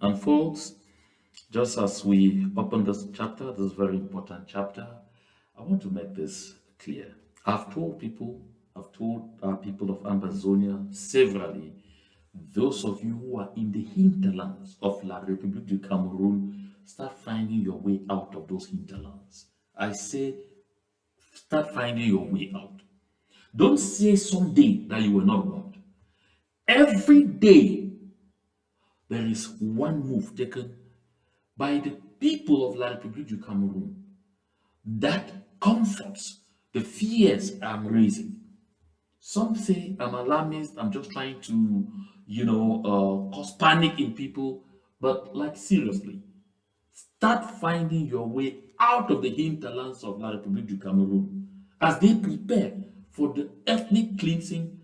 And folks, just as we open this chapter, this very important chapter, I want to make this clear. I've told our people of Ambazonia severally, those of you who are in the hinterlands of La République du Cameroon, start finding your way out of those hinterlands. I say, start finding your way out. Don't say someday that you will not want. Every day, there is one move taken by the people of La République du Cameroon that comforts the fears I'm raising. Some say I'm alarmist, I'm just trying to, cause panic in people. But, like, seriously, start finding your way out of the hinterlands of La République du Cameroon as they prepare for the ethnic cleansing,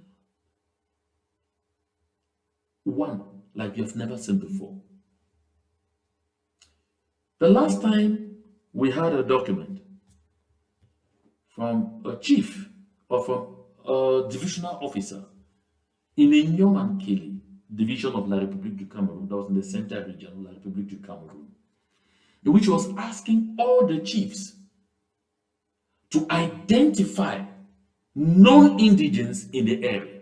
one like you've never seen before. The last time we had a document from a chief or from a divisional officer in the Nyoman division of La République du Cameroon, that was in the central region of La République du Cameroon, which was asking all the chiefs to identify non-indigents in the area.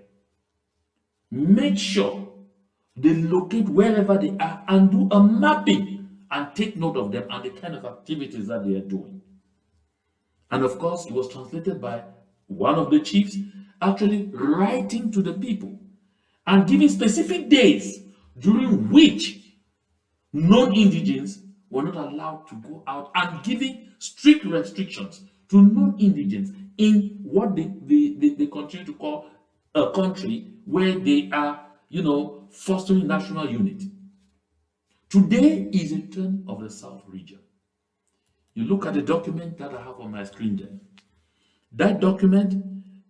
Make sure they locate wherever they are and do a mapping and take note of them and the kind of activities that they are doing. And of course, it was translated by one of the chiefs actually writing to the people and giving specific days during which non-indigents were not allowed to go out, and giving strict restrictions to non-indigents in what they continue to call a country where they are, fostering national unity. Today is a turn of the South region. You look at the document that I have on my screen there. That document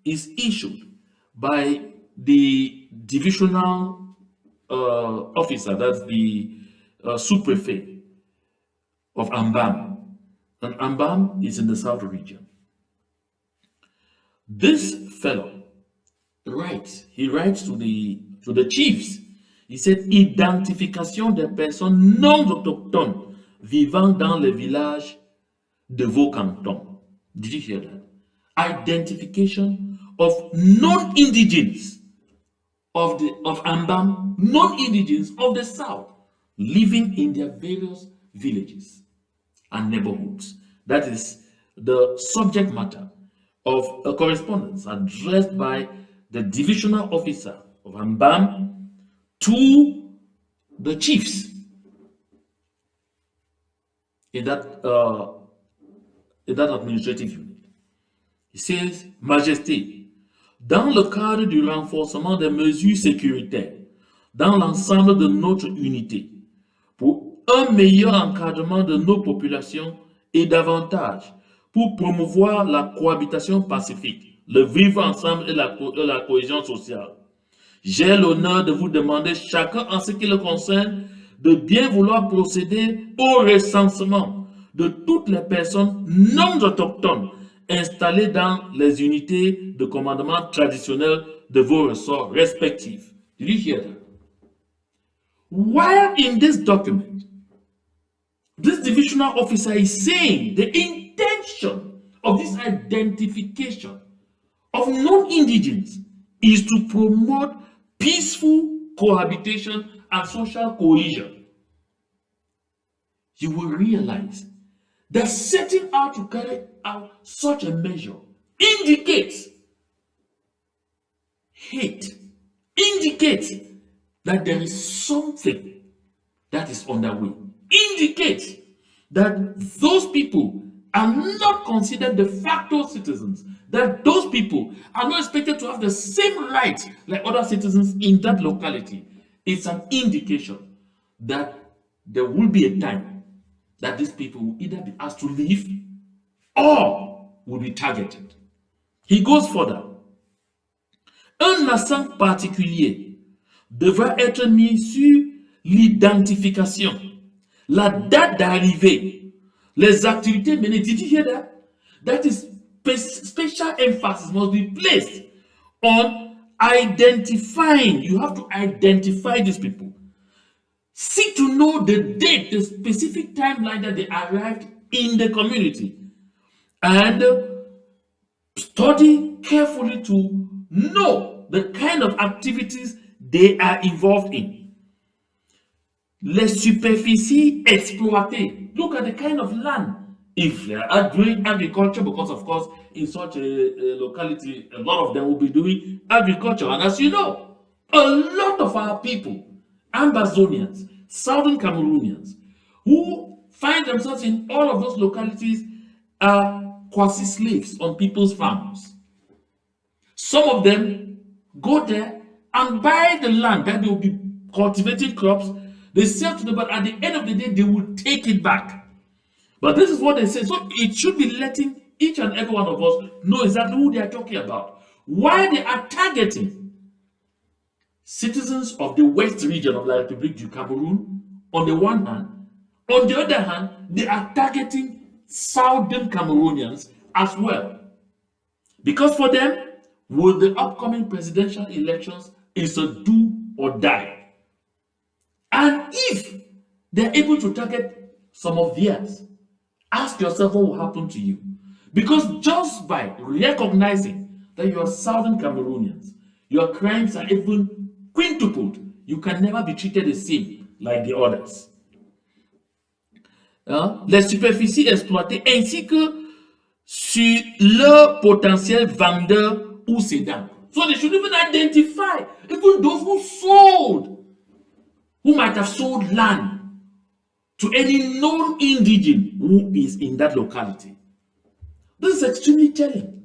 is issued by the divisional officer, that's the sous-prefet of Ambam. And Ambam is in the South region. This fellow writes to the chiefs. Il said, identification des personnes non autochtones vivant dans les villages de vos cantons. Did you hear that? Identification of non-indigents of Ambam, non-indigents of the South, living in their various villages and neighborhoods. That is the subject matter of a correspondence addressed by the divisional officer of Ambam to the chiefs in that administrative unit. He says, Majesté, dans le cadre du renforcement des mesures sécuritaires dans l'ensemble de notre unité, pour un meilleur encadrement de nos populations et davantage pour promouvoir la cohabitation pacifique, le vivre ensemble et la cohésion sociale, j'ai l'honneur de vous demander, chacun en ce qui le concerne, de bien vouloir procéder au recensement de toutes les personnes non autochtones installées dans les unités de commandement traditionnelles de vos ressorts respectifs. Did you hear that? While in this document, this divisional officer is saying the intention of this identification of non-indigents is to promote peaceful cohabitation and social cohesion. You will realize that setting out to carry out such a measure indicates hate, indicates that there is something that is underway, indicates that those people are not considered de facto citizens, that those people are not expected to have the same rights like other citizens in that locality. It's an indication that there will be a time that these people will either be asked to leave or will be targeted. He goes further. Un accent particulier devra être mis sur l'identification, la date d'arrivée, les activités menées. Did you hear that? That is special emphasis must be placed on identifying. You have to identify these people. Seek to know the date, the specific timeline that they arrived in the community, and study carefully to know the kind of activities they are involved in. Les superficies exploitées. Look at the kind of land. If they are doing agriculture, because of course, in such a locality, a lot of them will be doing agriculture. And as you know, a lot of our people, Ambazonians, Southern Cameroonians, who find themselves in all of those localities are quasi slaves on people's farms. Some of them go there and buy the land that they will be cultivating crops. They sell to them, but at the end of the day, they will take it back. But this is what they say. So it should be letting each and every one of us know exactly who they are talking about. Why they are targeting citizens of the West region of La République du Cameroon on the one hand. On the other hand, they are targeting Southern Cameroonians as well. Because for them, with the upcoming presidential elections, it's a do or die. And if they're able to target some of theirs, ask yourself what will happen to you. Because just by recognizing that you are Southern Cameroonians, your crimes are even quintupled. You can never be treated the same like the others. Les superficies exploitées ainsi que sur leur potentiel vendeur ou cédant. So they should even identify even those who might have sold land to any known indigene who is in that locality. This is extremely telling.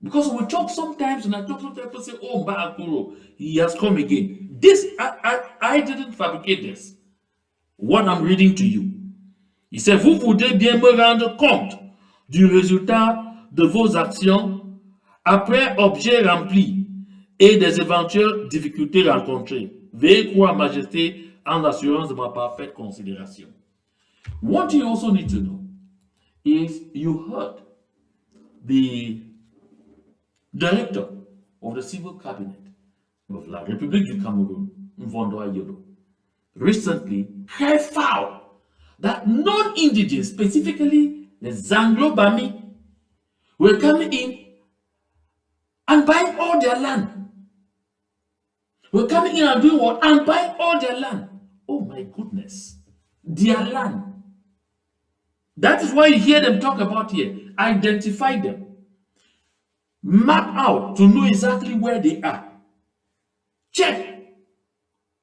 Because we talk sometimes, and I talk sometimes, people say, oh, Mba Akuro, he has come again. This, I didn't fabricate this. What I'm reading to you. Il said, vous voudrez bien me rendre compte du résultat de vos actions après objet rempli et des éventuelles difficultés rencontrées. Veuillez croire, Majesté, en assurance de ma parfaite considération. What you also need to know is you heard the director of the civil cabinet of La République du Cameroun, Mvondo Ayolo, recently cry foul that non-indigenous, specifically the Zanglo-Bami, were coming in and buying all their land. We're coming in and doing what? And buying all their land. Oh my goodness. Their land. That is why you hear them talk about here. Identify them. Map out to know exactly where they are. Check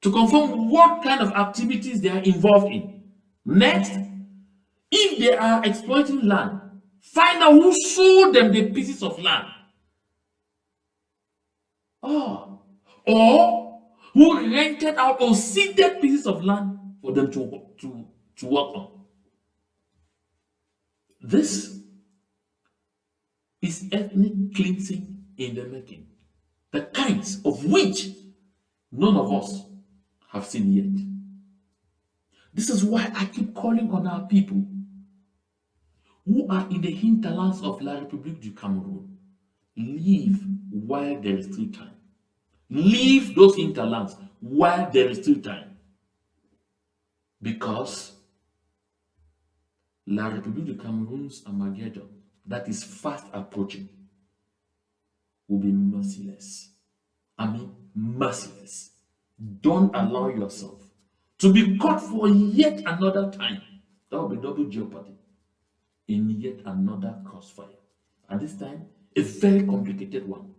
to confirm what kind of activities they are involved in. Next, if they are exploiting land, find out who sold them the pieces of land. Or who rented out or ceded pieces of land for them to work on. This is ethnic cleansing in the making, the kinds of which none of us have seen yet. This is why I keep calling on our people who are in the hinterlands of La République du Cameroun. Leave while there is still time. Leave those hinterlands while there is still time. Because La République du Cameroun's Armageddon, that is fast approaching, will be merciless. I mean, merciless. Don't allow yourself to be caught for yet another time. That will be double jeopardy in yet another crossfire. And this time, a very complicated one,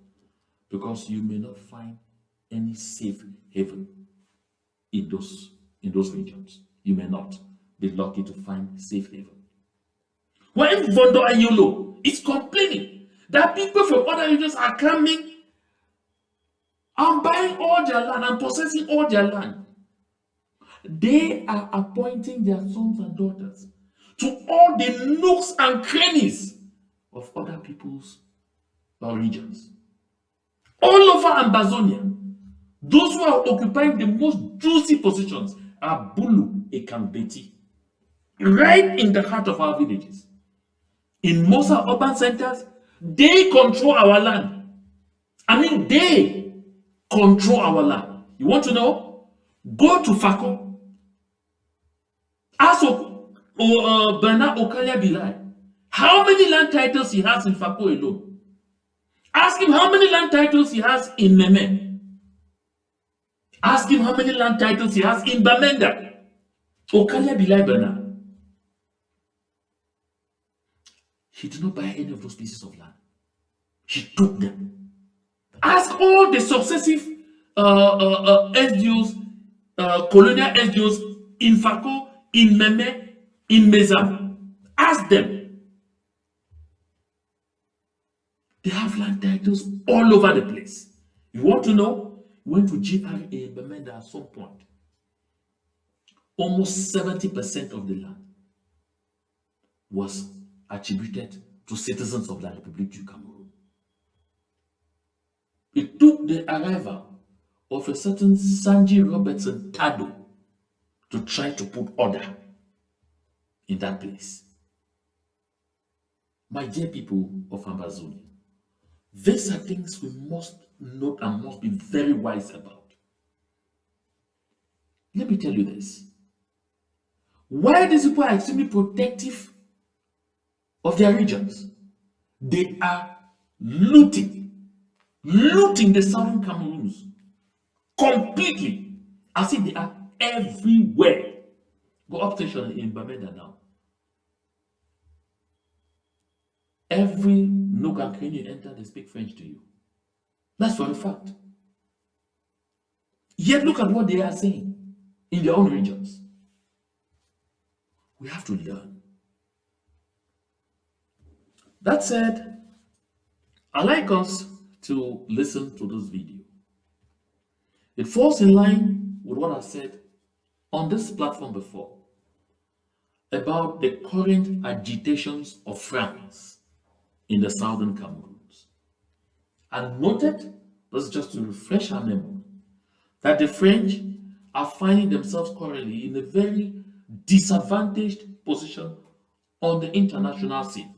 because you may not find any safe haven in those regions. You may not be lucky to find safe haven. When Vondo Ayolo is complaining that people from other regions are coming and buying all their land and possessing all their land, they are appointing their sons and daughters to all the nooks and crannies of other people's regions. All over Ambazonia, those who are occupying the most juicy positions are Bulu and Kambeti, right in the heart of our villages. In most of our urban centers, they control our land. I mean, they control our land. You want to know? Go to Fako, Ask Bernard Okalia Bilai how many land titles he has in Fako alone. Ask him how many land titles he has in Meme. Ask him how many land titles he has in Bamenda. Okalia Bilai Bernard. He did not buy any of those pieces of land. He took them. Ask all the successive SDOs, colonial SDOs in Fako, in Meme, in Mezam. Ask them. They have land titles all over the place. You want to know? Went to GRA in Bamenda at some point. Almost 70% of the land was attributed to citizens of La République du Cameroon. It took the arrival of a certain Sanji Robertson Tado to try to put order in that place. My dear people of Ambazonia, these are things we must note and must be very wise about. Let me tell you this. Why these people are extremely protective of their regions? They are looting the southern Cameroons completely, as if they are everywhere. Go up station in Bamenda now. Every nook and cranny you enter, they speak French to you. That's for a fact. Yet look at what they are saying in their own regions. We have to learn. That said, I'd like us to listen to this video. It falls in line with what I said on this platform before about the current agitations of France in the southern Cameroons. And noted, this is just to refresh our memory, that the French are finding themselves currently in a very disadvantaged position on the international scene.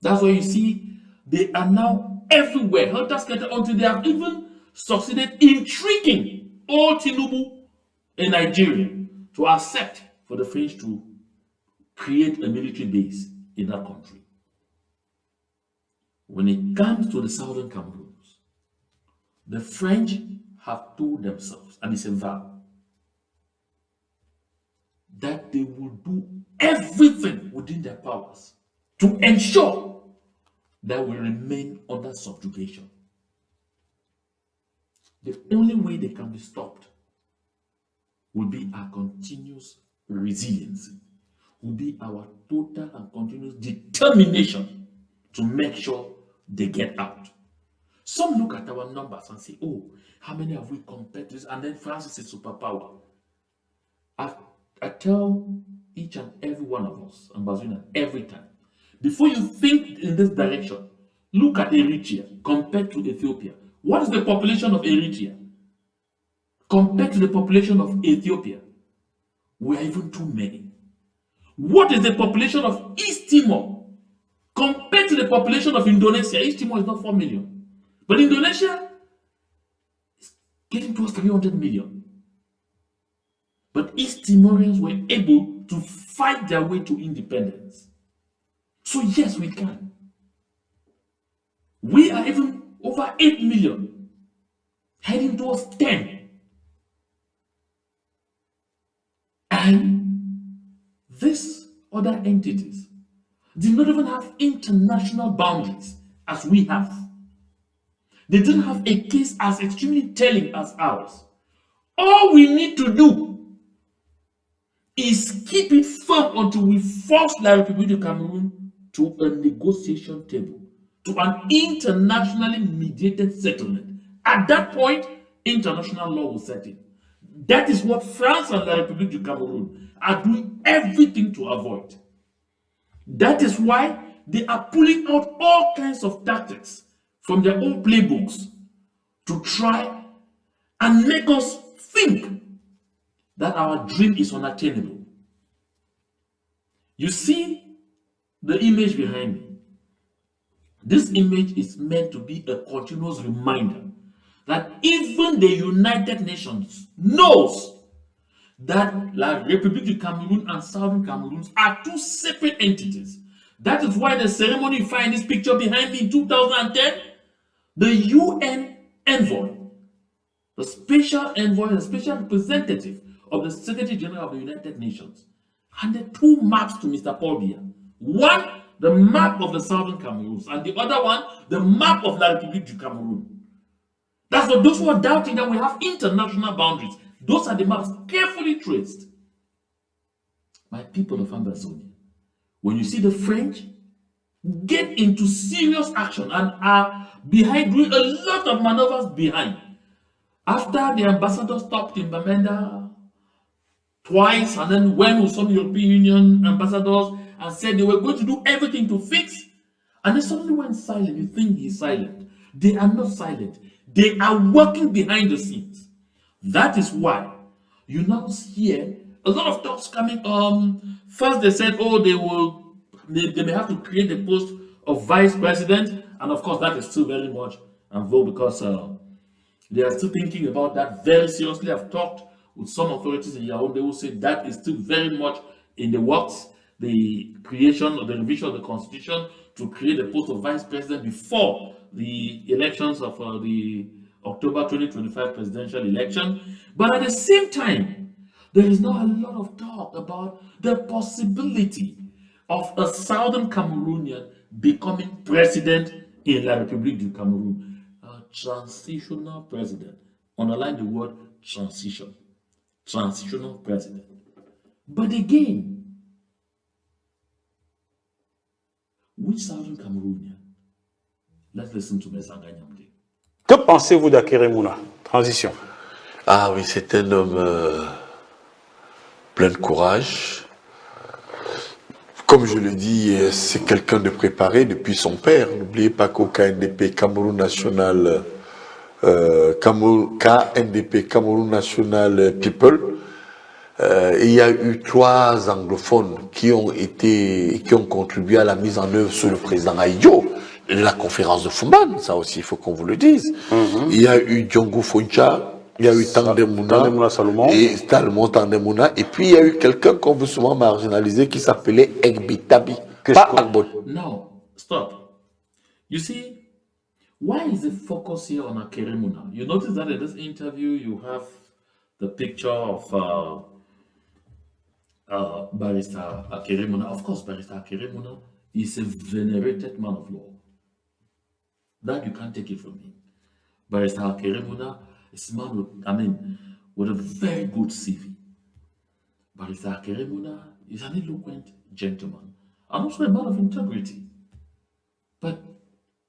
That's why you see they are now everywhere, until they have even succeeded in tricking all Tinubu in Nigeria to accept for the French to create a military base in that country. When it comes to the southern Cameroons, the French have told themselves, and it's a vow, that they will do everything within their powers to ensure that we remain under subjugation. The only way they can be stopped will be our continuous resilience, will be our total and continuous determination to make sure they get out. Some look at our numbers and say, oh, how many have we compared to this? And then France is a superpower. I tell each and every one of us, Ambazonia, every time, before you think in this direction, look at Eritrea compared to Ethiopia. What is the population of Eritrea compared to the population of Ethiopia? We are even too many. What is the population of East Timor compared to the population of Indonesia? East Timor is not 4 million, but Indonesia is getting towards 300 million. But East Timorians were able to fight their way to independence. So yes, we can. We are even over 8 million, heading towards 10. And these other entities did not even have international boundaries as we have. They didn't have a case as extremely telling as ours. All we need to do is keep it firm until we force La République du Cameroon to a negotiation table, to an internationally mediated settlement. At that point, international law will set in. That is what France and La République du Cameroon are doing everything to avoid. That is why they are pulling out all kinds of tactics from their own playbooks to try and make us think that our dream is unattainable. You see the image behind me. This image is meant to be a continuous reminder that even the United Nations knows that La République du Cameroon and Southern Cameroon are two separate entities. That is why the ceremony you find this picture behind me in 2010, the UN envoy, the special envoy, the special representative of the Secretary General of the United Nations, handed two maps to Mr. Paul Biya. One, the map of the Southern Cameroons, and the other one, the map of La République du Cameroon. That's for those who are doubting that we have international boundaries. Those are the maps carefully traced. My people of Ambazonia, when you see the French get into serious action and are behind, doing a lot of maneuvers behind, after the ambassador stopped in Bamenda twice and then went with some European Union ambassadors and said they were going to do everything to fix, and then suddenly went silent. You think he's silent. They are not silent. They are working behind the scenes. That is why you now hear a lot of talks coming. First they said, oh, they may have to create the post of vice president, and of course that is still very much involved because they are still thinking about that very seriously. I've talked with some authorities in Yaoundé who say that is still very much in the works, the creation or the revision of the constitution to create the post of vice president before the elections of the October 2025 presidential election. But at the same time, there is now a lot of talk about the possibility of a Southern Cameroonian becoming president in La République du Cameroon. A transitional president. Underline the word transition. Transitional president. But again, which Southern Cameroonian? Let's listen to Mesanga Nyamde. Que pensez-vous d'Akeremouna? Transition. Ah oui, c'est un homme plein de courage. Comme je le dis, c'est quelqu'un de préparé depuis son père. N'oubliez pas qu'au KNDP, Cameroun National, KNDP, Cameroun National People, il y a eu 3 anglophones qui ont contribué à la mise en œuvre sous le président Aïdjo. La conférence de Fumban, ça aussi, il faut qu'on vous le dise. Il y a eu Djongo Foncha, il y a eu Tandemuna Salomon. Et Tandemuna. Et puis il y a eu quelqu'un qu'on veut souvent marginaliser qui s'appelait Egbitabi. Pas Agbot. No, stop. You see, why is the focus here on Akerimuna? You notice that in this interview you have the picture of Barrister Akerimuna. Of course, Barrister Akerimuna is a venerated man of law. That you can't take it from me. Barrister Akerimuna is a man with a very good CV. Barrister Akerimuna is an eloquent gentleman and also a man of integrity. But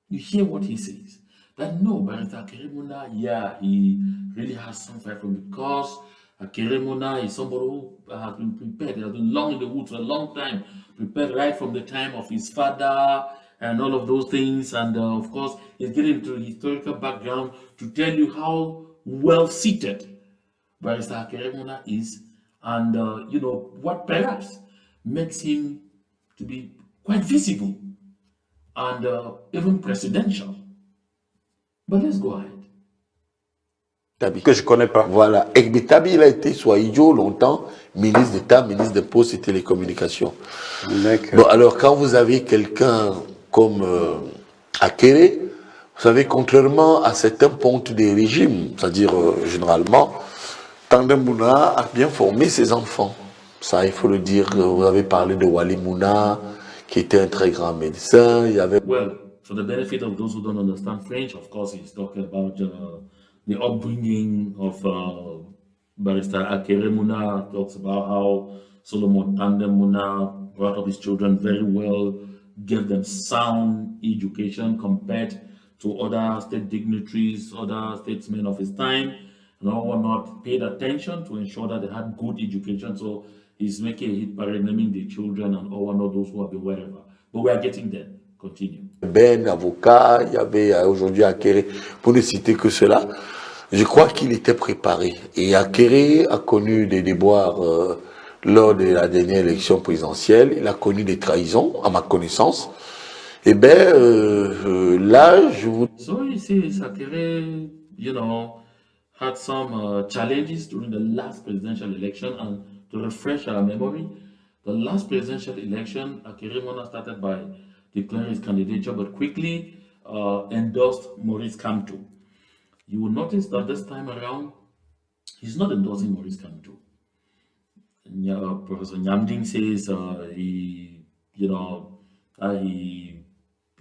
you hear what he says. That no, Barrister Akerimuna, yeah, he really has some fight from because Akerimuna is somebody who has been prepared. He has been long in the woods for a long time, prepared right from the time of his father and all of those things. And of course, he's getting into the historical background to tell you how well seated Barrister Akerimuna is, and you know what perhaps makes him to be quite visible and even presidential. But let's go ahead. Que je connais pas. Voilà. Egbitabi, il a été sous Aïdjo longtemps, ministre d'État, ministre des Postes et Télécommunications. Bon, alors, quand vous avez quelqu'un comme Akere, vous savez, contrairement à certains pontes des régimes, c'est-à-dire généralement, Tandemuna a bien formé ses enfants. Ça, il faut le dire. Vous avez parlé de Wali Mouna, qui était un très grand médecin. Il y avait... Well, for the benefit of those who don't understand French, of course, he's talking about the upbringing of Barrister Akerimuna. Talks about how Solomon Tandemuna brought up his children very well, gave them sound education compared to other state dignitaries, other statesmen of his time, and all whatnot, paid attention to ensure that they had good education. So he's making a hit by renaming the children and all whatnot, those who have been wherever. But we are getting there. Continue. Ben, avocat, il y avait aujourd'hui Akere, pour ne citer que cela. Je crois qu'il était préparé. Et Akere a connu des déboires lors de la dernière élection présidentielle. Il a connu des trahisons, à ma connaissance. Eh bien, là, je vous... So you see, Akere, you know, had some challenges during the last presidential election. And to refresh our memory, the last presidential election, Akerimona started by declaring his candidature, but quickly endorsed Maurice Kamto. You will notice that this time around, he's not endorsing Maurice Kamto. Professor Nyamding says he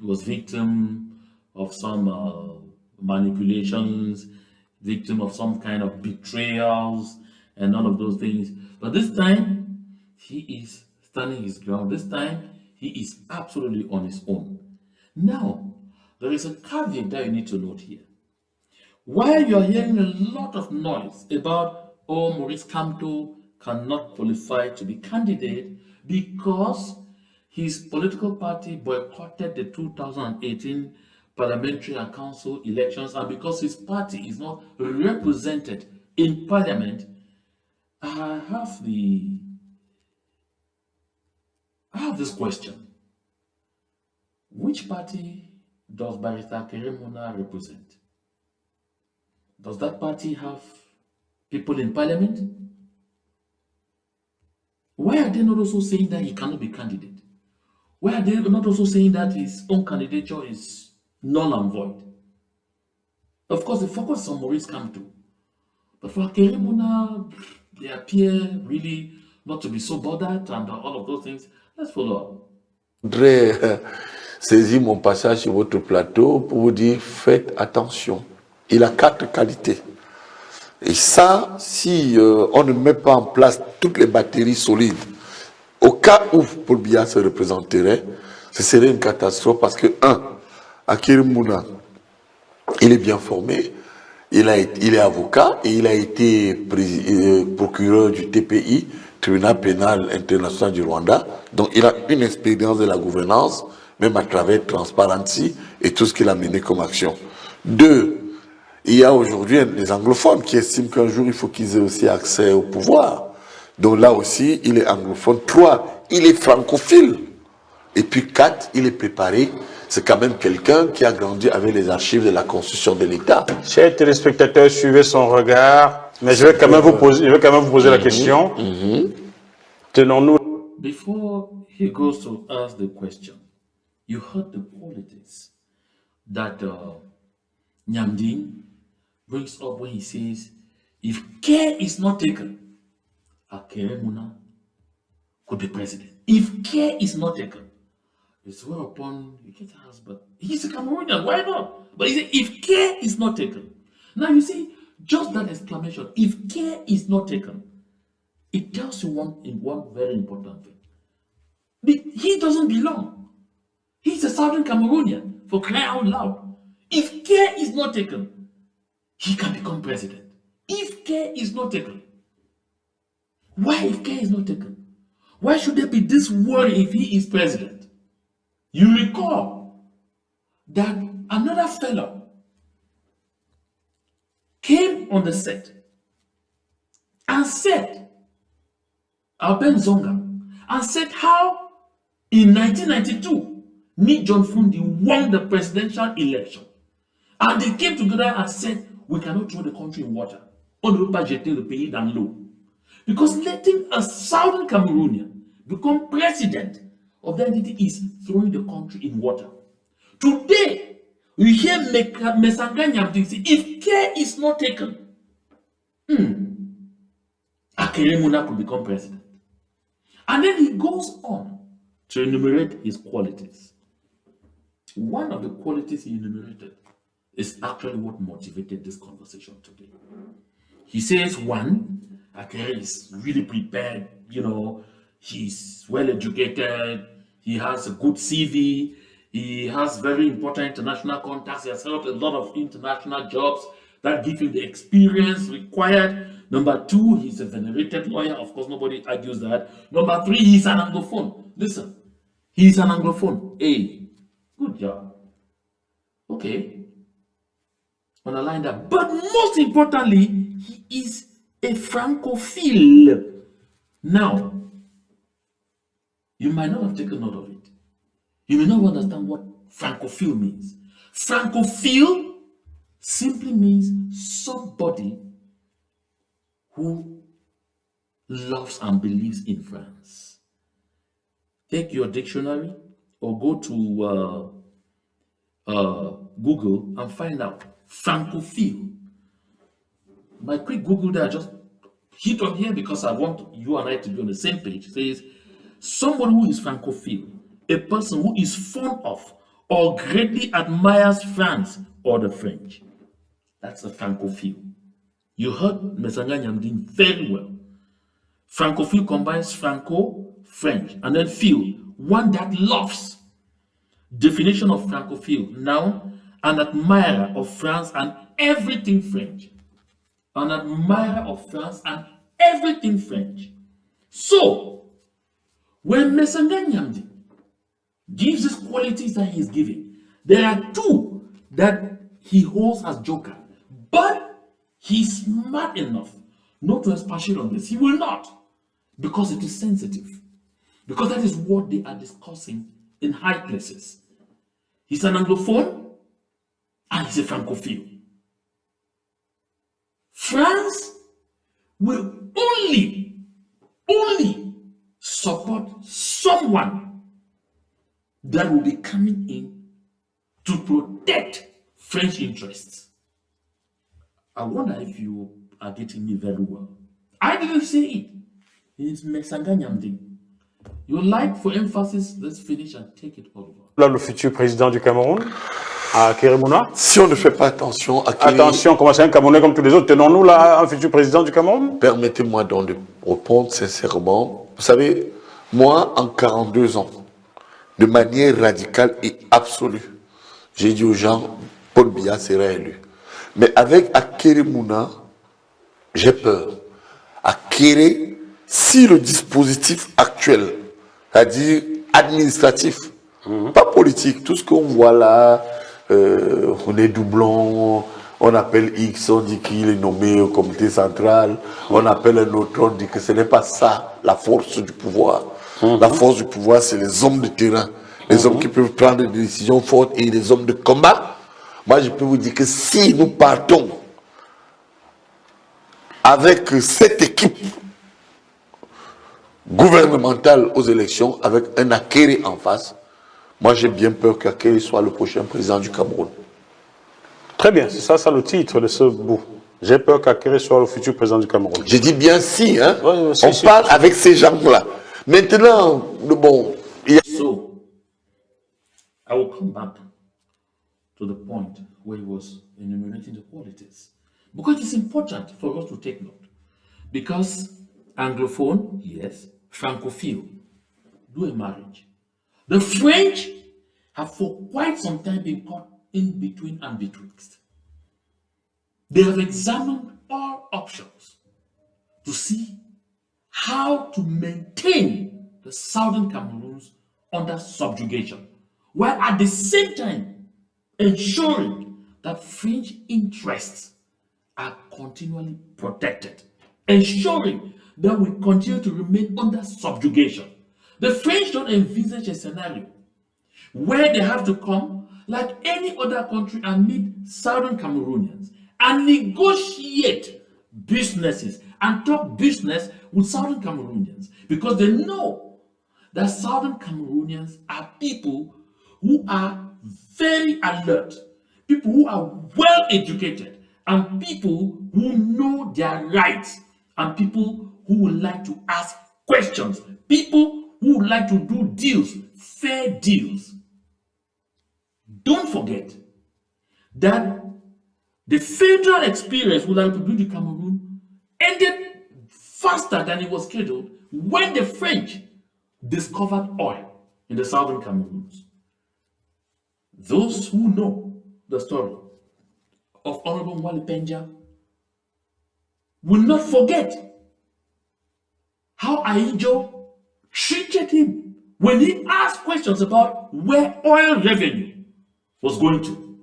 was victim of some manipulations, victim of some kind of betrayals, and all of those things. But this time, he is standing his ground. This time, he is absolutely on his own. Now, there is a caveat that you need to note here. While you're hearing a lot of noise about, oh, Maurice Kamto cannot qualify to be candidate because his political party boycotted the 2018 parliamentary and council elections, and because his party is not represented in parliament, I have this question. Which party does Barrister Kerimona represent? Does that party have people in parliament? Why are they not also saying that he cannot be candidate? Why are they not also saying that his own candidature is null and void? Of course, the focus is on Maurice Kamto. But for Kerimona, they appear really not to be so bothered and all of those things. Let's follow up. Je voudrais saisir mon passage sur votre plateau pour vous dire, faites attention. Il a 4 qualités. Et ça, si on ne met pas en place toutes les batteries solides, au cas où Paul Biya se représenterait, ce serait une catastrophe parce que, Akerimona, il est bien formé, il est avocat et il a été procureur du TPI, Tribunal pénal international du Rwanda. Donc il a une expérience de la gouvernance, même à travers Transparency et tout ce qu'il a mené comme action. 2, il y a aujourd'hui les anglophones qui estiment qu'un jour il faut qu'ils aient aussi accès au pouvoir. Donc là aussi, il est anglophone. 3, il est francophile. Et puis 4, il est préparé. C'est quand même quelqu'un qui a grandi avec les archives de la Constitution de l'État. Chers téléspectateurs, suivez son regard. Mais je vais quand même vous poser la question. Tenons-nous. Before he goes to ask the question, you heard the qualities that Nyamding brings up when he says, if care is not taken, Akerimona could be president. If care is not taken, it's well upon you get asked, but he's a Cameroonian, why not? But he said, if care is not taken. Now you see, just that exclamation, if care is not taken, it tells you one very important thing. He doesn't belong. He's a Southern Cameroonian, for crying out loud. If care is not taken, he can become president. If care is not taken. Why if care is not taken? Why should there be this worry if he is president? You recall that another fellow came on the set and said, Alben Zonga, and said how in 1992, Ni John Fundi won the presidential election. And they came together and said, we cannot throw the country in water. On ne peut pas jeter le pays dans l'eau. Because letting a Southern Cameroonian become president of the entity is throwing the country in water. Today, we hear Mesanga Nyamding say, if care is not taken, Akerimona could become president. And then he goes on to enumerate his qualities. One of the qualities he enumerated is actually what motivated this conversation today. He says, 1, Akere is really prepared, he's well educated, he has a good CV, he has very important international contacts, he has held a lot of international jobs that give him the experience required. Number 2, he's a venerated lawyer. Of course, nobody argues that. Number 3, he's an Anglophone. Listen, he's an Anglophone. Hey, good job. Okay. Underline that. But most importantly, he is a Francophile. Now, you might not have taken note of it. You may not understand what Francophile means. Francophile simply means somebody who loves and believes in France. Take your dictionary or go to Google and find out Francophile. My quick Google there, just hit on here because I want you and I to be on the same page. It says, someone who is Francophile, a person who is fond of or greatly admires France or the French. That's a Francophile. You heard Mesanga Nyamdin very well. Francophile combines Franco, French, and then phile, one that loves. Definition of Francophile: now, an admirer of France and everything French. An admirer of France and everything French. So, when Mesanga Nyamdi gives these qualities that he's giving, there are two that he holds as joker, but he's smart enough not to expatiate on this. He will not, because it is sensitive, because that is what they are discussing in high places. He's an Anglophone and he's a Francophile. France will only support someone that will be coming in to protect French interests. I wonder if you are getting me very well. I didn't say it. It's Mesanga Nyamdi. You like, for emphasis, let's finish and take it over. Là, le futur président du Cameroun, à Kérémouna. Si on ne fait pas attention à Attention, comment c'est un Camerounais comme tous les autres, tenons-nous là un futur président du Cameroun? Permettez-moi donc de répondre sincèrement. Vous savez, moi, en 42 ans, de manière radicale et absolue, j'ai dit aux gens, Paul Biya sera élu. Mais avec Akere Mouna, j'ai peur. Akere, si le dispositif actuel, c'est-à-dire administratif, pas politique, tout ce qu'on voit là, on est doublon, on appelle X, on dit qu'il est nommé au comité central, on appelle un autre, on dit que ce n'est pas ça la force du pouvoir. La force du pouvoir, c'est les hommes de terrain, les hommes qui peuvent prendre des décisions fortes et les hommes de combat. Moi, je peux vous dire que si nous partons avec cette équipe gouvernementale aux élections, avec un Akere en face, moi j'ai bien peur qu'Akere soit le prochain président du Cameroun. Très bien, c'est ça le titre de ce bout. J'ai peur qu'Akere soit le futur président du Cameroun. Je dis bien si, hein. Ouais, on parle avec ces gens-là. Maintenant, bon... So, I will come back to the point where he was enumerating the qualities. Because it's important for us to take note. Because Anglophone, yes, Francophile, do a marriage. The French have for quite some time been caught in between and betwixt. They have examined all options to see how to maintain the southern Cameroons under subjugation, while at the same time ensuring that French interests are continually protected, ensuring that we continue to remain under subjugation. The French don't envisage a scenario where they have to come like any other country and meet southern Cameroonians and negotiate businesses and talk business with southern Cameroonians, because they know that southern Cameroonians are people who are very alert, people who are well educated, and people who know their rights, and people who would like to ask questions, people who would like to do deals, fair deals. Don't forget that the federal experience with the Republic of Cameroon ended faster than it was scheduled when the French discovered oil in the southern Cameroons. Those who know the story of Honorable Wali Penja will not forget how Aijo treated him when he asked questions about where oil revenue was going to.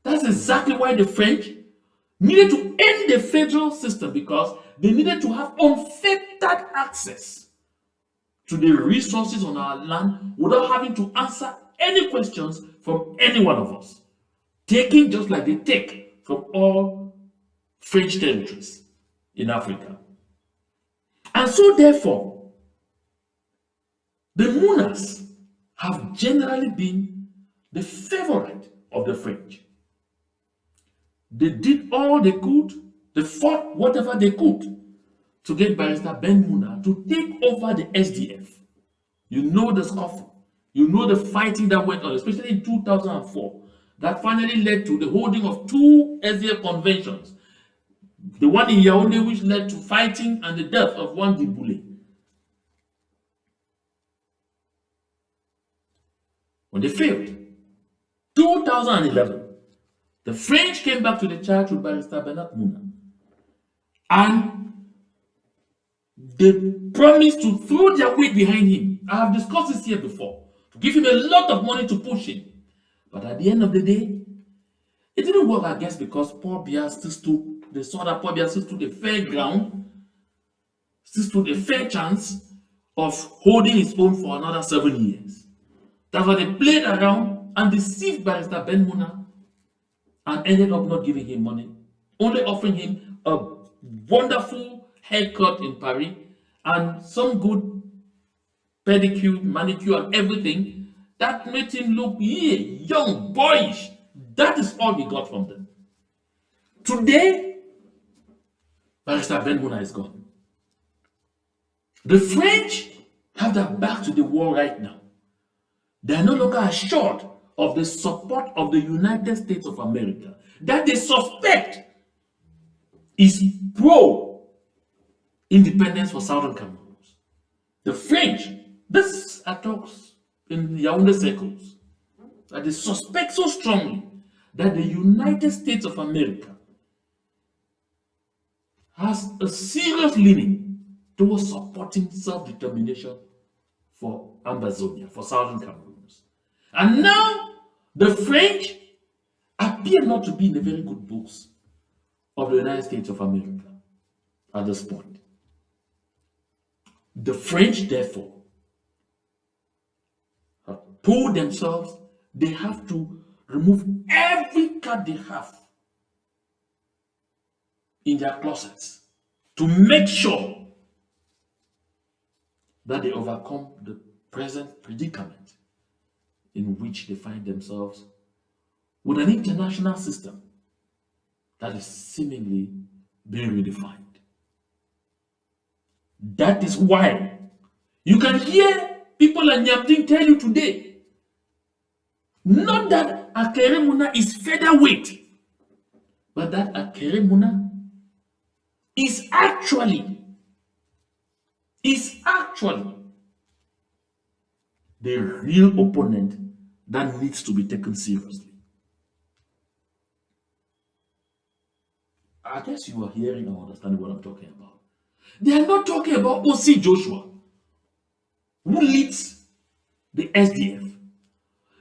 That's exactly why the French needed to end the federal system, because they needed to have unfettered access to the resources on our land without having to answer any questions from any one of us, taking just like they take from all French territories. in Africa. And so therefore, the Munas have generally been the favorite of the French. They did all they could, they fought whatever they could to get Barrister Ben Muna to take over the SDF. You know the scuffle, you know the fighting that went on, especially in 2004, that finally led to the holding of 2 SDF conventions. The one in Yaoundé, which led to fighting and the death of one Diboulé. When they failed, 2011, the French came back to the charge with Barrister Bernard Muna. And they promised to throw their weight behind him. I have discussed this here before. To give him a lot of money to push him. But at the end of the day, it didn't work, I guess, because Paul Biya still stood, they saw that Paul Biya still stood a fair ground, still stood a fair chance of holding his own for another 7 years. That's why they played around and deceived Barrister Ben Muna and ended up not giving him money, only offering him a wonderful haircut in Paris and some good pedicure, manicure, and everything that made him look young, boyish. That is all he got from them. Today, Barrister Ben Muna is gone. The French have their back to the wall right now. They are no longer assured of the support of the United States of America that they suspect is pro-independence for Southern Cameroon. The French, this are talks in Yaoundé circles, that they suspect so strongly that the United States of America has a serious leaning towards supporting self-determination for Ambazonia, for Southern Cameroon. And now, the French appear not to be in the very good books of the United States of America at this point. The French, therefore, have told themselves they have to remove every card they have in their closets to make sure that they overcome the present predicament in which they find themselves with an international system that is seemingly being redefined. That is why you can hear people like Nyapting tell you today, not that Akere Muna is featherweight, but that Akere Muna is actually the real opponent that needs to be taken seriously. I guess you are hearing or understanding what I'm talking about. They are not talking about O.C. Joshua, who leads the SDF.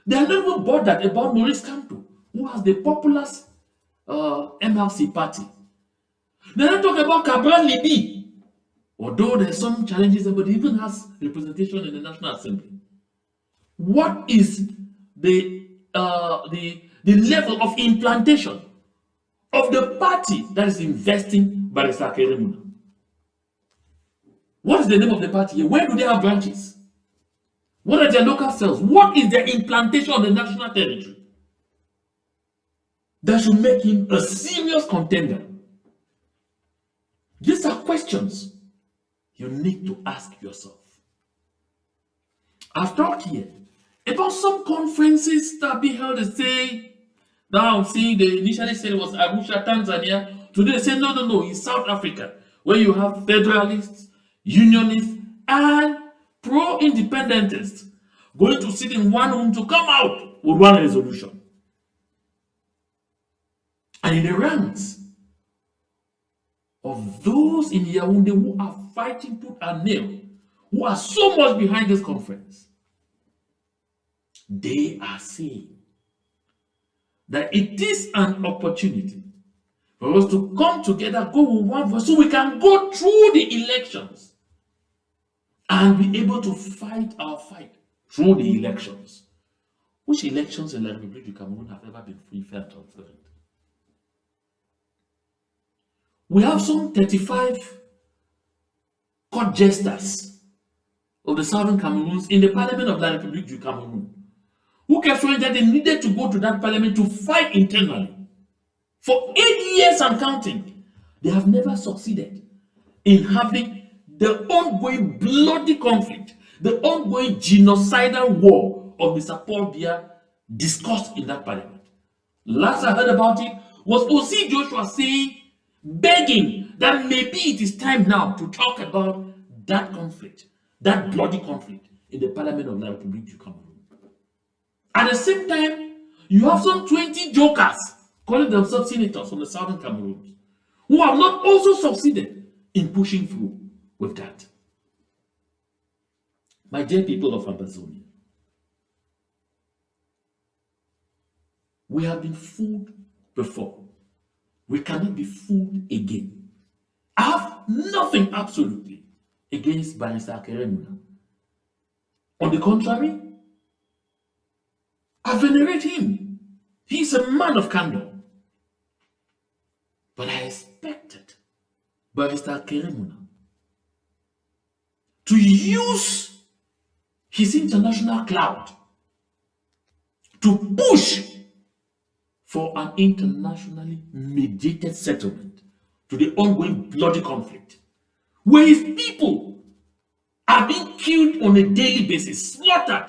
They are not even bothered about Maurice Kamto, who has the populist MLC party. They are not talking about Cabral Libi, although there's some challenges, but he even has representation in the National Assembly. What is the level of implantation of the party that is investing Barrister Akere Muna? What is the name of the party? Where do they have branches? What are their local cells? What is their implantation on the national territory? That should make him a serious contender. These are questions you need to ask yourself. I've talked here about some conferences that be held. They say, now see, they initially said it was Arusha, Tanzania. Today they say, no, it's South Africa, where you have federalists, unionists, and pro-independentists going to sit in one room to come out with one resolution. And in the ranks of those in Yaoundé who are fighting tooth and nail, who are so much behind this conference, they are saying that it is an opportunity for us to come together, go with one voice, so we can go through the elections and be able to fight our fight through the elections. Which elections in the Republic of Cameroon have ever been free, fair, and transparent? We have some 35 court jesters of the Southern Cameroons in the Parliament of La République du Cameroon, who kept showing that they needed to go to that parliament to fight internally. For 8 years and counting, they have never succeeded in having the ongoing bloody conflict, the ongoing genocidal war of Mr. Paul Biya discussed in that parliament. Last I heard about it was O.C. Joshua saying, begging that maybe it is time now to talk about that conflict, that bloody conflict in the Parliament of La République du Cameroon. At the same time, you have some 20 jokers calling themselves senators from the Southern Cameroons who have not also succeeded in pushing through with that. My dear people of Ambazonia, we have been fooled before. We cannot be fooled again. I have nothing absolutely against Barrister Akeremuna. On the contrary, I venerate him. He's a man of candor. But I expected Barrister Akeremuna to use his international clout to push for an internationally mediated settlement to the ongoing bloody conflict, where his people are being killed on a daily basis, slaughtered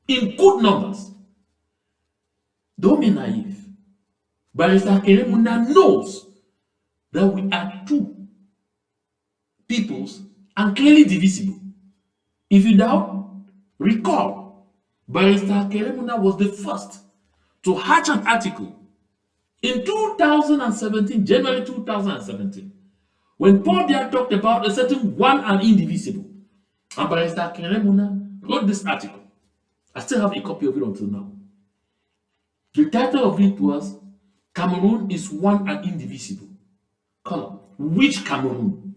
in good numbers. Don't be naive. Barrister Akeremuna knows that we are two peoples and clearly divisible. If you doubt, recall, Barrister Akeremuna was the first to hatch an article in 2017, January 2017, when Paul Biya talked about a certain one and indivisible, and Barrister Akeremuna wrote this article. I still have a copy of it until now. The title of it was Cameroon is one and indivisible. Column. Which Cameroon?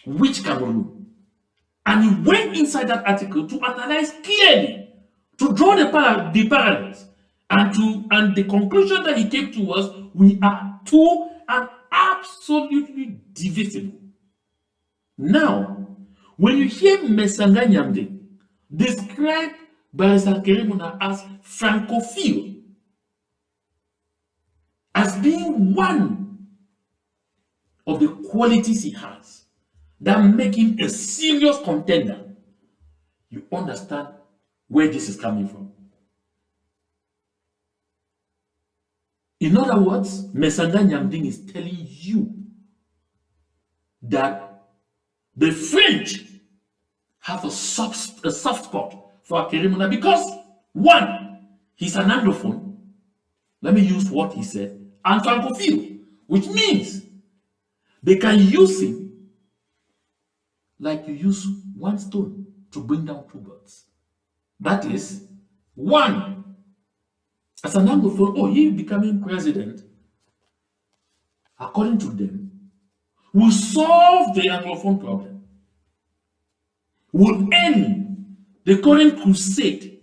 Which Cameroon? And he went inside that article to analyze clearly, to draw the parallels, and the conclusion that he came to was we are two and absolutely divisible. Now, when you hear Mesanga Nyamde describe Barrister Akeremuna as Francophile, as being one of the qualities he has that make him a serious contender, you understand where this is coming from. In other words, Mesanga Nyamding is telling you that the French have a soft spot for Akeremuna because, one, he's an Anglophone. Let me use what he said, and Francophile, which means they can use him like you use one stone to bring down two birds. That is, one, as an Anglophone, he becoming president, according to them, will solve the Anglophone problem, will end the current crusade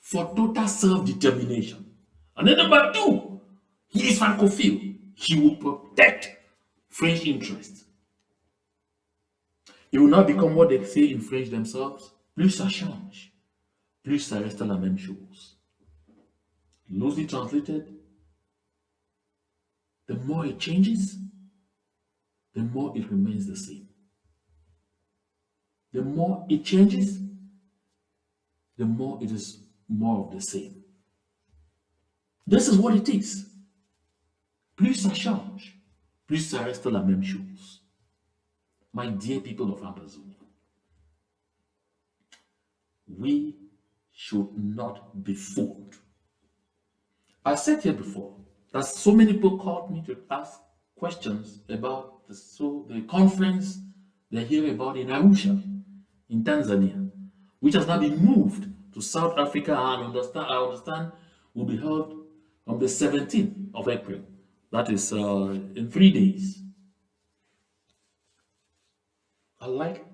for total self-determination. And then number two, he is Francophile. He will protect French interests. He will not become what they say in French themselves. Plus ça change, plus ça reste la même chose. Loosely translated, the more it changes, the more it remains the same. The more it changes, the more it is more of the same. This is what it is. Plus ça change, plus ça reste la même chose. My dear people of Ambazonia, we should not be fooled. I said here before that so many people called me to ask questions about the conference they're hearing about in Arusha, in Tanzania, which has now been moved to South Africa and I understand will be held on the 17th of April. That is in 3 days. I like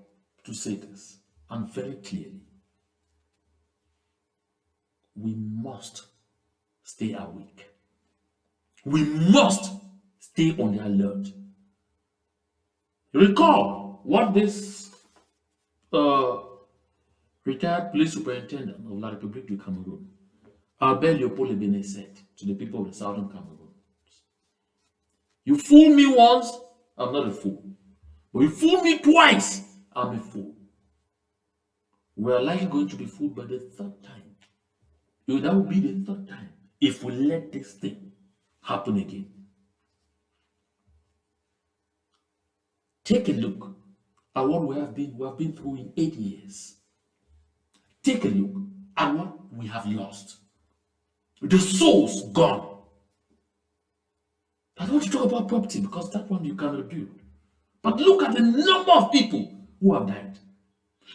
to say this, and very clearly. We must stay awake. We must stay on the alert. Recall what this retired police superintendent of La République du Cameroun, Albert Leopold Lebene, said to the people of the southern Cameroon. You fool me once, I'm not a fool. But you fool me twice, I'm a fool. We are likely going to be fooled by the third time. That will be the third time if we let this thing happen again. Take a look at what we have been through in 8 years. Take a look at what we have lost. The souls gone. I don't want to talk about property because that one you can rebuild. But look at the number of people who have died.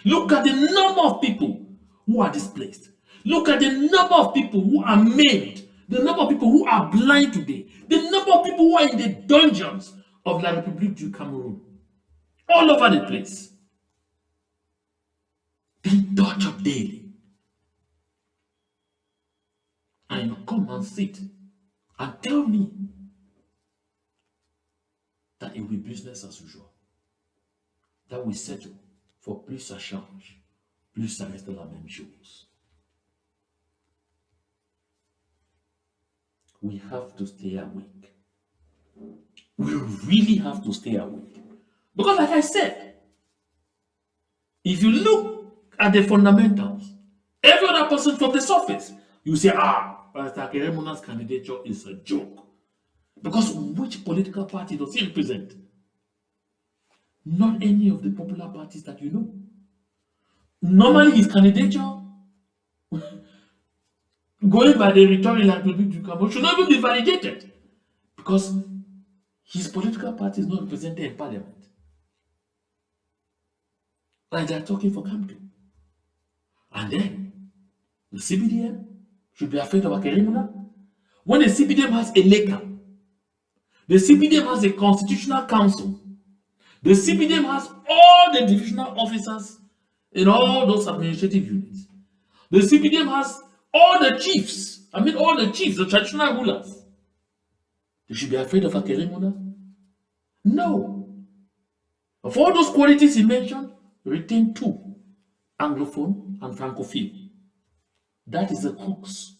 Look at the number of people who are displaced. Look at the number of people who are maimed. The number of people who are blind today. The number of people who are in the dungeons of La République du Cameroun. All over the place. Being tortured daily. And you come and sit and tell me that it will be business as usual. That we settle for plus ça change, plus ça reste la même chose. We have to stay awake. We really have to stay awake. Because like I said, if you look at the fundamentals, every other person from the surface, you say, Pastor Keremuna's candidature is a joke. Because which political party does he represent? Not any of the popular parties that you know. Normally his candidature, going by the rhetoric in La République du Cameroun, should not even be validated. Because his political party is not represented in parliament. Like they're talking for Kamto. And then, the CBDM should be afraid of Akeremuna. When the CBDM has a LECA, the CBDM has a constitutional council, the CBDM has all the divisional officers in all those administrative units. The CBDM has all the chiefs, the traditional rulers. They should be afraid of Akeremuna? No. Of all those qualities he mentioned, retain two, Anglophone and Francophile. That is the crux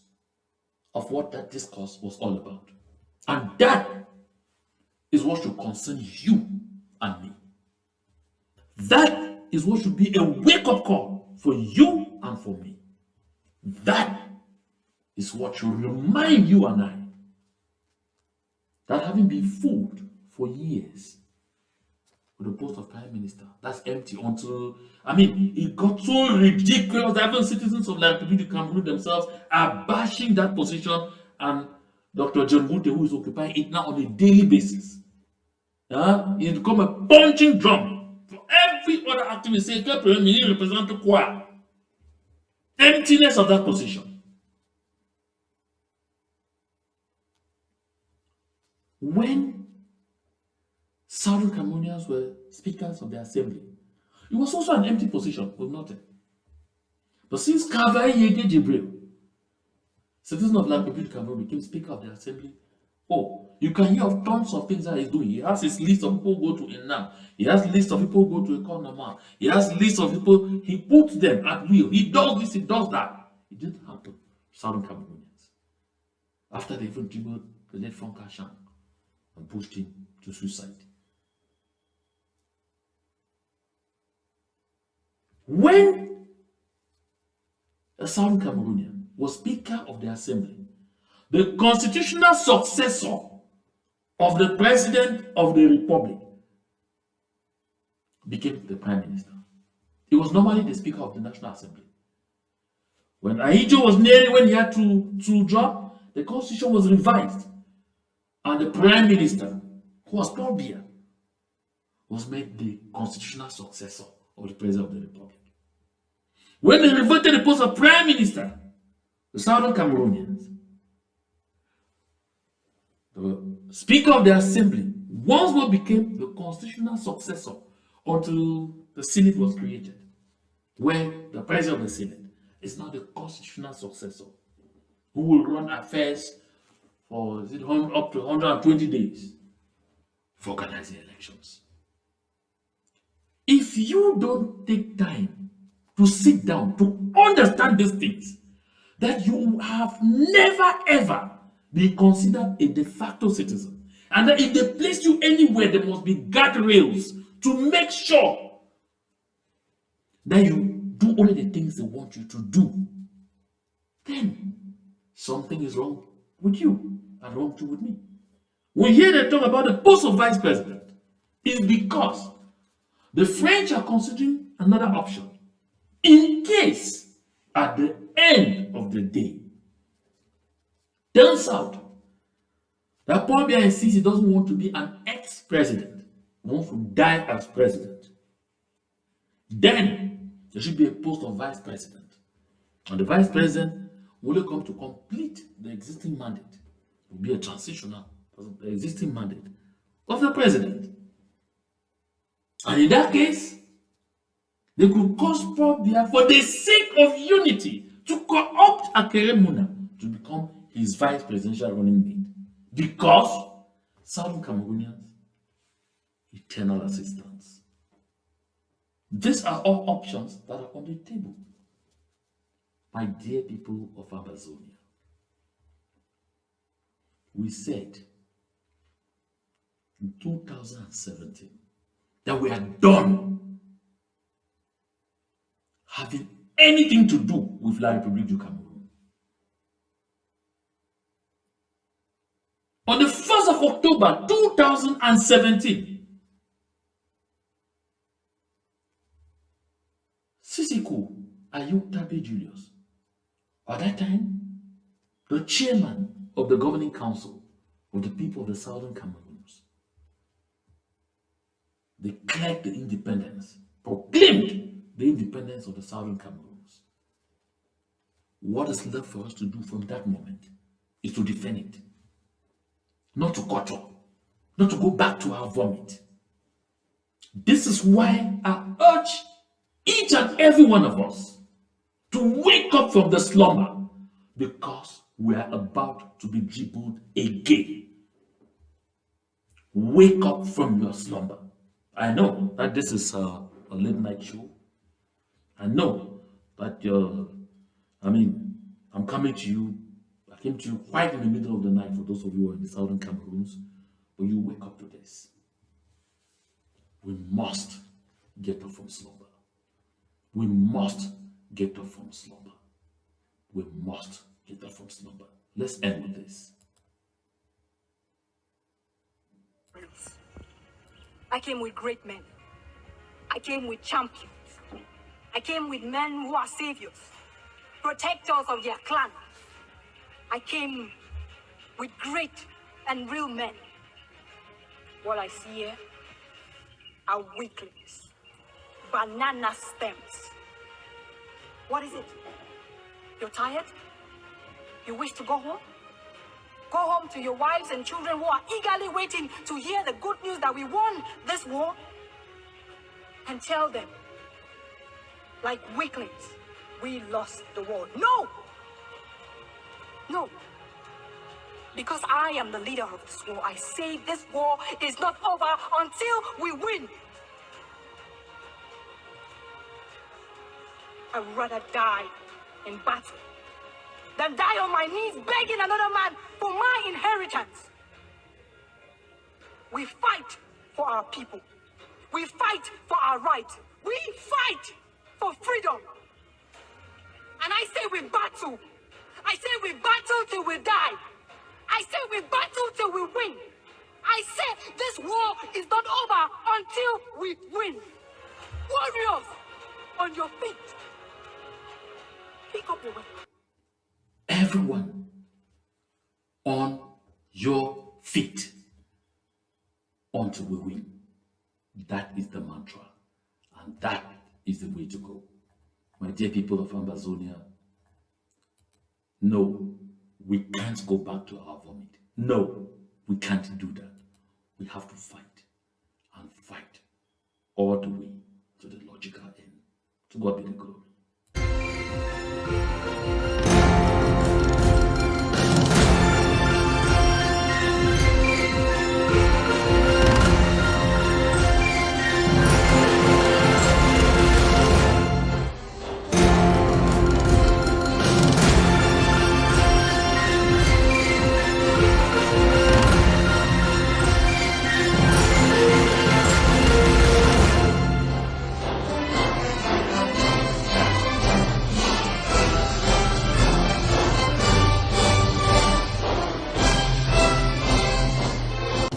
of what that discourse was all about. And that is what should concern you and me. That is what should be a wake-up call for you and for me. That is what should remind you and I that having been fooled for years with the post of Prime Minister, that's empty until, it got so ridiculous that even citizens of La République du Cameroun themselves are bashing that position, and Dr. John Wute, who is occupying it now on a daily basis, he's become a punching drum for every other activist saying, quel Premier ministre représente quoi? Emptiness of that position. When Southern Cameroonians were speakers of the assembly, it was also an empty position with nothing. But since Kavai Yege Jibril, citizen of La République Cameroon, became speaker of the assembly, you can hear of tons of things that he's doing. He has his list of people who go to Enam. He has a list of people who go to Ekonoma. He has a list of people, he puts them at will. He does this, he does that. It didn't happen to Southern Cameroonians. After they even dribbled the late Frank Ashang and pushed him to suicide. When a Southern Cameroonian was Speaker of the Assembly, the constitutional successor of the President of the Republic became the Prime Minister. He was normally the Speaker of the National Assembly. When Ahijo was nearly, when he had to drop, the Constitution was revised, and the Prime Minister, who was Paul Biya, was made the constitutional successor of the President of the Republic. When they reverted the post of Prime Minister, the Southern Cameroonians, the Speaker of the Assembly, once more became the constitutional successor until the Senate was created, where the President of the Senate is now the constitutional successor, who will run affairs for up to 120 days for organizing elections. If you don't take time to sit down to understand these things, that you have never ever been considered a de facto citizen, and that if they place you anywhere, there must be guardrails to make sure that you do only the things they want you to do, then something is wrong with you and wrong too with me. We hear them talk about the post of vice president. It's because the French are considering another option in case at the end of the day, turns out that Paul Biya insists he doesn't want to be an ex-president. He wants to die as president. Then there should be a post of vice president. And the vice president will come to complete the existing mandate. It will be a transitional, the existing mandate of the president. And in that case, they could cause Paul Biya, for the sake of unity, to co-opt Akere Muna to become his vice presidential running mate. Because Southern Cameroonians, eternal assistance. These are all options that are on the table. My dear people of Ambazonia, we said in 2017 that we are done having anything to do with La République du Cameroun. On the 1st of October 2017, Sisiku Ayuk Tabe Julius, at that time, the chairman of the governing council of the people of the Southern Cameroons, declared the independence, proclaimed the independence of the Southern Cameroons. What is left for us to do from that moment is to defend it, not to cut up, not to go back to our vomit. This is why I urge each and every one of us to wake up from the slumber, because we are about to be dribbled again. Wake up from your slumber. I know that this is a late night show. I know that I'm coming to you. I came to you quite in the middle of the night for those of you who are in the Southern Cameroons, but you wake up to this. We must get up from slumber. We must get up from slumber. We must get up from slumber. Let's end with this. I came with great men. I came with champions. I came with men who are saviors, protectors of their clan. I came with great and real men. What I see here are weaklings, banana stems. What is it? You're tired? You wish to go home? Go home to your wives and children who are eagerly waiting to hear the good news that we won this war, and tell them, like weaklings, we lost the war. No! No. Because I am the leader of this war, I say this war is not over until we win. I would rather die in battle than die on my knees begging another man for my inheritance. We fight for our people. We fight for our rights. We fight for freedom. And I say we battle. I say we battle till we die. I say we battle till we win. I say this war is not over until we win. Warriors, on your feet. Pick up your weapon. Everyone on your feet until we win. That is the mantra, and that is the way to go. My dear people of Ambazonia, no, we can't go back to our vomit. No, we can't do that. We have to fight, and fight all the way to the logical end. To God be the glory.